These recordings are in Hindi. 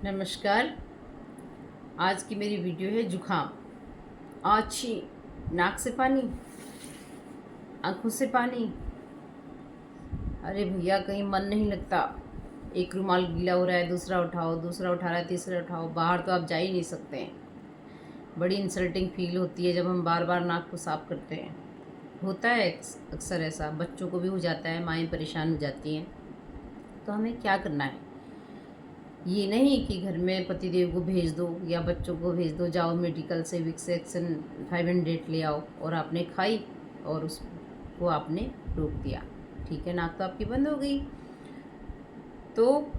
नमस्कार। आज की मेरी वीडियो है जुखाम। आछी, नाक से पानी, आंखों से पानी। अरे भैया, कहीं मन नहीं लगता। एक रुमाल गीला हो रहा है, दूसरा उठाओ, दूसरा उठा रहा है, तीसरा उठाओ। बाहर तो आप जा ही नहीं सकते हैं। बड़ी इंसल्टिंग फील होती है जब हम बार बार नाक को साफ करते हैं। होता है अक्सर ऐसा, बच्चों को भी हो जाता है, माएँ परेशान हो जाती हैं। तो हमें क्या करना है? ये नहीं कि घर में पतिदेव को भेज दो या बच्चों को भेज दो, जाओ मेडिकल से विक्स एक्शन 500 ले आओ, और आपने खाई और उसको आपने रोक दिया। ठीक है, नाक तो आपकी बंद हो गई। तो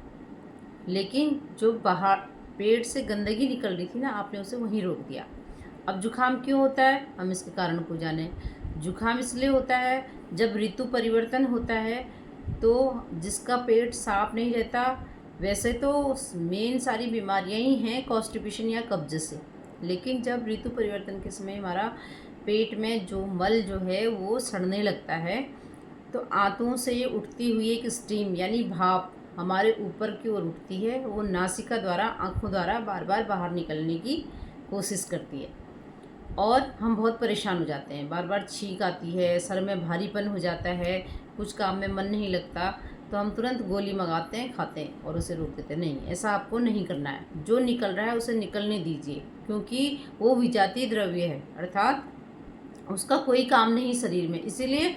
लेकिन जो बाहर पेट से गंदगी निकल रही थी ना, आपने उसे वहीं रोक दिया। अब जुखाम क्यों होता है, हम इसके कारण को जाने। जुखाम इसलिए होता है जब ऋतु परिवर्तन होता है, तो जिसका पेट साफ नहीं रहता। वैसे तो मेन सारी बीमारियां ही हैं कॉन्स्टिपेशन या कब्ज से, लेकिन जब ऋतु परिवर्तन के समय हमारा पेट में जो मल जो है वो सड़ने लगता है, तो आंतों से उठती हुई एक स्टीम यानी भाप हमारे ऊपर की ओर उठती है। वो नासिका द्वारा, आँखों द्वारा बार बार बाहर निकलने की कोशिश करती है और हम बहुत परेशान हो जाते हैं। बार बार छींक आती है, सर में भारीपन हो जाता है, कुछ काम में मन नहीं लगता। तो हम तुरंत गोली मंगाते हैं, खाते हैं और उसे रोक देते हैं। नहीं, ऐसा आपको नहीं करना है। जो निकल रहा है उसे निकलने दीजिए, क्योंकि वो विजातीय द्रव्य है, अर्थात उसका कोई काम नहीं शरीर में। इसीलिए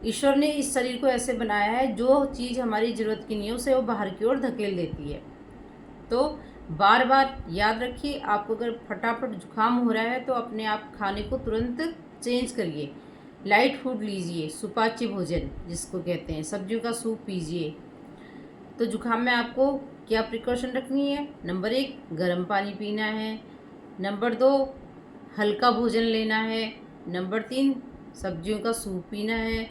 ईश्वर ने इस शरीर को ऐसे बनाया है, जो चीज़ हमारी ज़रूरत की नहीं है उसे वो बाहर की ओर धकेल देती है। तो बार बार याद रखिए, आपको अगर फटाफट जुकाम हो रहा है तो अपने आप खाने को तुरंत चेंज करिए। लाइट फूड लीजिए, सुपाच्य भोजन जिसको कहते हैं, सब्जियों का सूप पीजिए। तो जुकाम में आपको क्या प्रिकॉशन रखनी है? नंबर 1, गर्म पानी पीना है। नंबर 2, हल्का भोजन लेना है। नंबर 3, सब्जियों का सूप पीना है।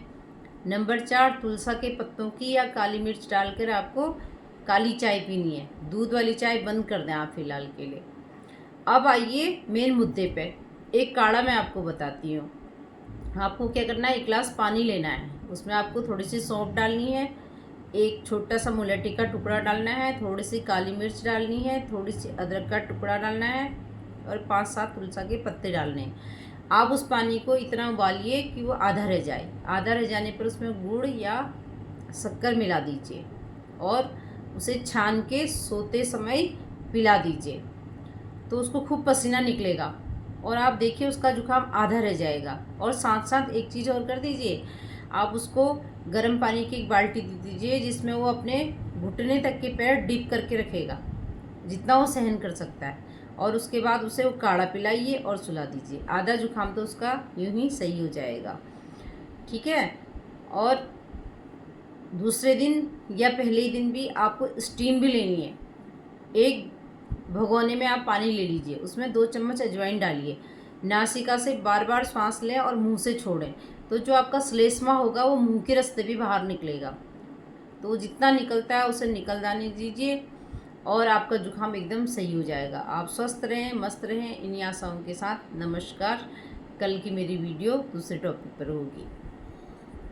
नंबर 4, तुलसा के पत्तों की या काली मिर्च डालकर आपको काली चाय पीनी है। दूध वाली चाय बंद कर दें आप फिलहाल के लिए। अब आइए मेन मुद्दे पे। एक काढ़ा मैं आपको बताती हूँ। आपको क्या करना है, 1 गिलास पानी लेना है, उसमें आपको थोड़ी सी सौंफ डालनी है, एक छोटा सा मुलैठी का टुकड़ा डालना है, थोड़ी सी काली मिर्च डालनी है, थोड़ी सी अदरक का टुकड़ा डालना है और 5-7 तुलसा के पत्ते डालने हैं। आप उस पानी को इतना उबालिए कि वो आधा रह जाए। आधा रह जाने पर उसमें गुड़ या शक्कर मिला दीजिए और उसे छान के सोते समय पिला दीजिए। तो उसको खूब पसीना निकलेगा और आप देखिए उसका जुकाम आधा रह जाएगा। और साथ साथ एक चीज़ और कर दीजिए, आप उसको गर्म पानी की एक बाल्टी दे दीजिए जिसमें वो अपने घुटने तक के पैर डिप करके रखेगा, जितना वो सहन कर सकता है। और उसके बाद उसे वो काढ़ा पिलाइए और सुला दीजिए। आधा जुकाम तो उसका यूं ही सही हो जाएगा। ठीक है। और दूसरे दिन या पहले ही दिन भी आपको स्टीम भी लेनी है। एक भगोने में आप पानी ले लीजिए, उसमें 2 चम्मच अजवाइन डालिए, नासिका से बार बार सांस लें और मुंह से छोड़ें। तो जो आपका श्लेष्मा होगा वो मुंह के रास्ते भी बाहर निकलेगा। तो जितना निकलता है उसे निकल जाने दीजिए और आपका जुकाम एकदम सही हो जाएगा। आप स्वस्थ रहें, मस्त रहें इन्हीं आशाओं के साथ। नमस्कार। कल की मेरी वीडियो दूसरे टॉपिक पर होगी।